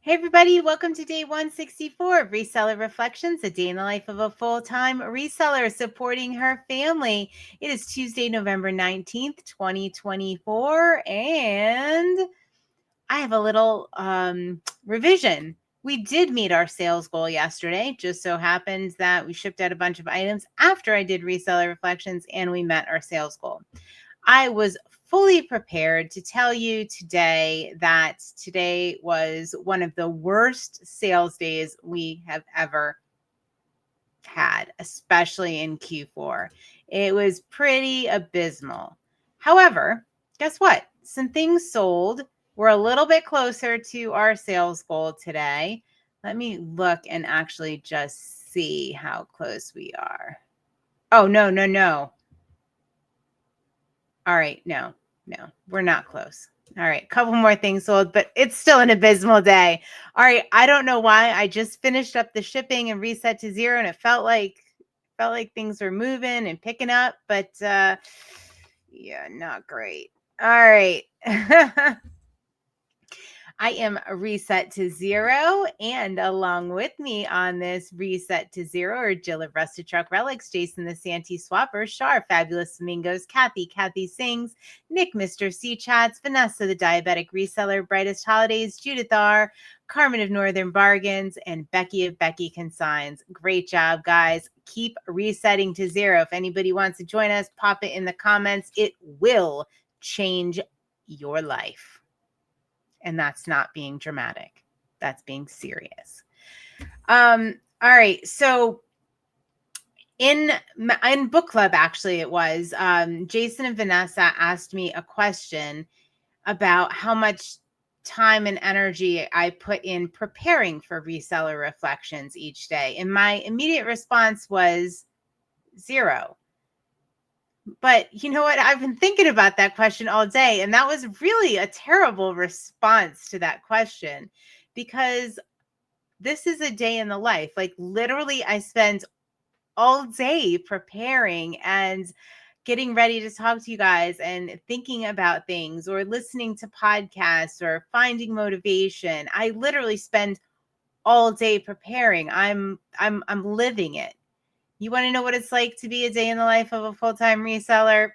Hey everybody, welcome to day 164 of Reseller Reflections, a day in the life of a full-time reseller supporting her family. It is Tuesday, November 19th, 2024, and I have a little revision. We did meet our sales goal yesterday. Just so happens that we shipped out a bunch of items after I did Reseller Reflections and we met our sales goal. I was fully prepared to tell you today that today was one of the worst sales days we have ever had, especially in Q4. It was pretty abysmal. However, guess what? Some things sold. We're a little bit closer to our sales goal today. Let me look and actually just see how close we are. Oh, no. All right, no, we're not close. All right, a couple more things sold, but it's still an abysmal day. All right, I don't know why. I just finished up the shipping and reset to zero, and it felt like things were moving and picking up, but yeah, not great. All right. I am reset to zero, and along with me on this reset to zero are Jill of Rusted Truck Relics, Jason the Santee Swapper, Char, Fabulous Flamingos, Kathy Singz, Nick, Mr. C Chats, Vanessa the Diabetic Reseller, Brightest Holidays, Judith R, Carmen of Northern Bargains, and Becky of Becky Consigns. Great job, guys. Keep resetting to zero. If anybody wants to join us, pop it in the comments. It will change your life. And that's not being dramatic. That's being serious. All right. So in book club, actually, it was Jason and Vanessa asked me a question about how much time and energy I put in preparing for reseller reflections each day. And my immediate response was 0. But you know what? I've been thinking about that question all day, and that was really a terrible response to that question, because this is a day in the life. Like literally, I spend all day preparing and getting ready to talk to you guys and thinking about things or listening to podcasts or finding motivation. I literally spend all day preparing. I'm living it. You want to know what it's like to be a day in the life of a full-time reseller?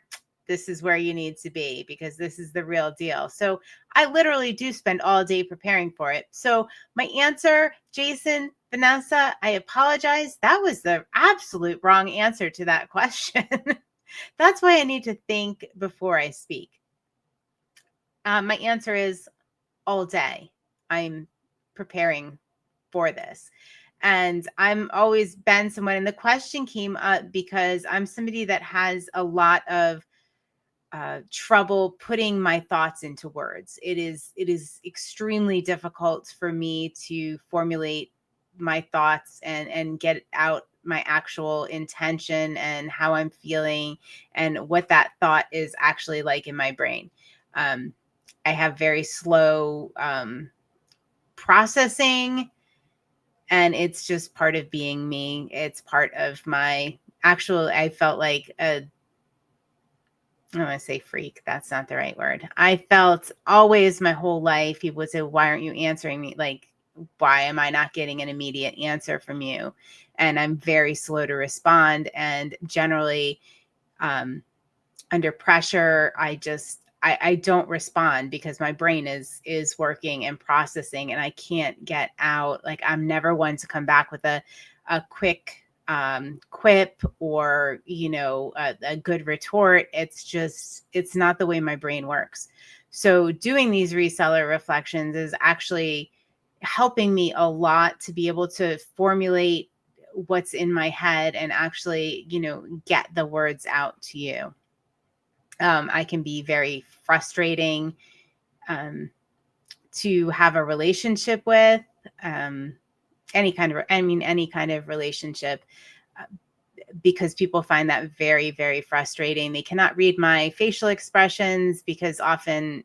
This is where you need to be, because this is the real deal. So I literally do spend all day preparing for it. So my answer, Jason, Vanessa, I apologize. That was the absolute wrong answer to that question. That's why I need to think before I speak. My answer is all day. I'm preparing for this. And I'm always been someone, and the question came up because I'm somebody that has a lot of trouble putting my thoughts into words. It is extremely difficult for me to formulate my thoughts and get out my actual intention and how I'm feeling and what that thought is actually like in my brain. I have very slow processing, and it's just part of being me. It's part of my actual, I felt like I don't want to say freak. That's not the right word. I felt always my whole life, he would say, why aren't you answering me? Like, why am I not getting an immediate answer from you? And I'm very slow to respond. And generally, under pressure, I don't respond because my brain is working and processing, and I can't get out. Like, I'm never one to come back with a quick quip or, a good retort. It's not the way my brain works. So doing these reseller reflections is actually helping me a lot to be able to formulate what's in my head and actually, get the words out to you. I can be very frustrating to have a relationship with, any kind of relationship, because people find that very, very frustrating. They cannot read my facial expressions because often,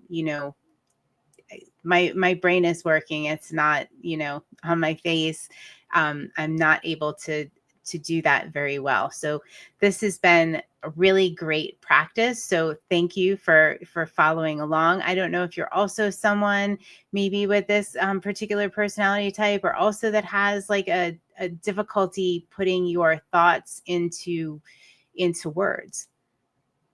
my brain is working. It's not, on my face. I'm not able to do that very well. So this has been a really great practice. So thank you for following along. I don't know if you're also someone maybe with this particular personality type, or also that has like a difficulty putting your thoughts into words.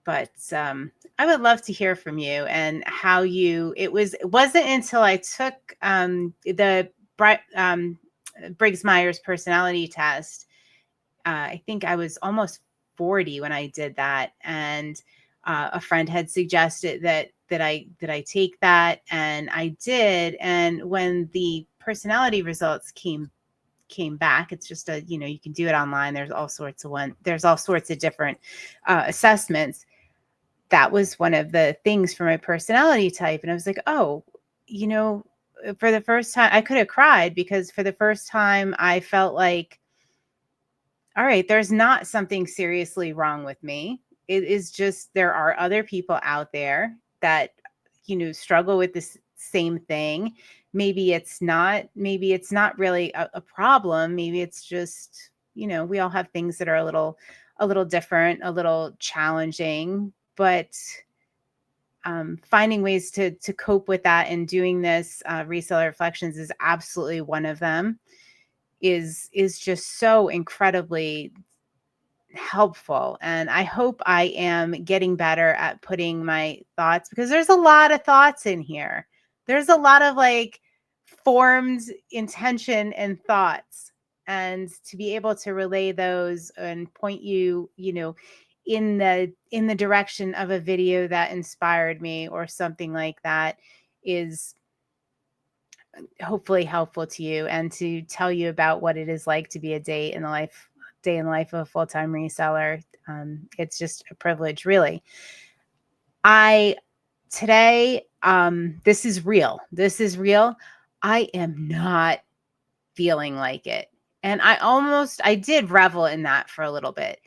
But I would love to hear from you and how it wasn't until I took the Briggs-Myers personality test. I think I was almost 40 when I did that, and a friend had suggested that I take that, and I did. And when the personality results came back, it's just you can do it online. There's all sorts of different assessments. That was one of the things for my personality type, and I was like, oh, for the first time I could have cried, because for the first time I felt like, all right, there's not something seriously wrong with me. It is just there are other people out there that struggle with this same thing. Maybe it's not really a problem. Maybe it's just we all have things that are a little different, a little challenging, but finding ways to cope with that and doing this reseller reflections is absolutely one of them. Is just so incredibly helpful. And I hope I am getting better at putting my thoughts, because there's a lot of thoughts in here. There's a lot of like formed intention and thoughts, and to be able to relay those and point you in the direction of a video that inspired me or something like that is hopefully helpful to you, and to tell you about what it is like to be a day in the life of a full-time reseller. It's just a privilege, really. Today, this is real. I am not feeling like it. And I did revel in that for a little bit.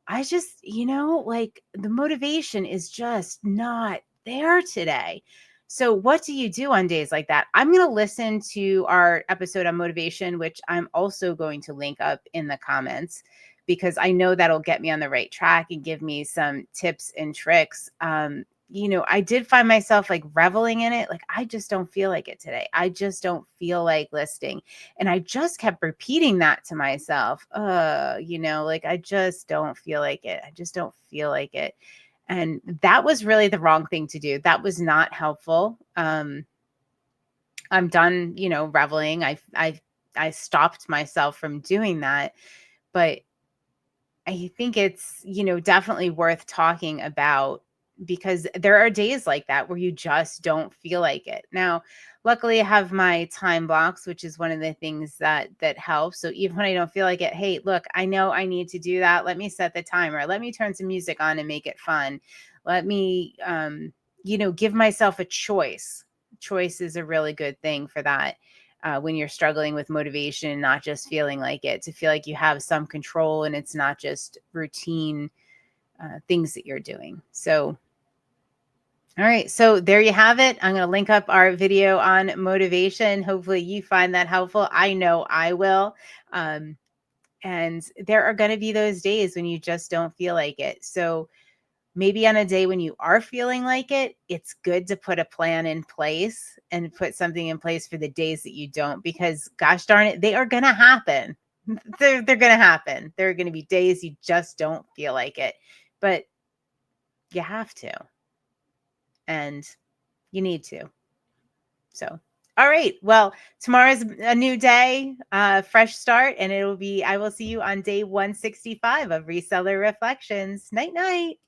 I just, like the motivation is just not there today. So what do you do on days like that? I'm going to listen to our episode on motivation, which I'm also going to link up in the comments, because I know that'll get me on the right track and give me some tips and tricks. I did find myself like reveling in it. Like, I just don't feel like it today. I just don't feel like listing. And I just kept repeating that to myself. Like, I just don't feel like it. I just don't feel like it. And that was really the wrong thing to do. That was not helpful. I'm done, reveling. I stopped myself from doing that. But I think it's, definitely worth talking about, because there are days like that where you just don't feel like it. Now, luckily I have my time blocks, which is one of the things that helps. So even when I don't feel like it, hey, look, I know I need to do that. Let me set the timer. Let me turn some music on and make it fun. Let me, give myself a choice. Choice is a really good thing for that. When you're struggling with motivation, not just feeling like it, to feel like you have some control and it's not just routine things that you're doing. So, all right. So there you have it. I'm going to link up our video on motivation. Hopefully you find that helpful. I know I will. And there are going to be those days when you just don't feel like it. So maybe on a day when you are feeling like it, it's good to put a plan in place and put something in place for the days that you don't, because gosh darn it, they are going to happen. They're going to happen. There are going to be days you just don't feel like it, but you have to, and you need to. So, all right. Well, tomorrow's a new day, fresh start, and I will see you on day 165 of Reseller Reflections. Night, night.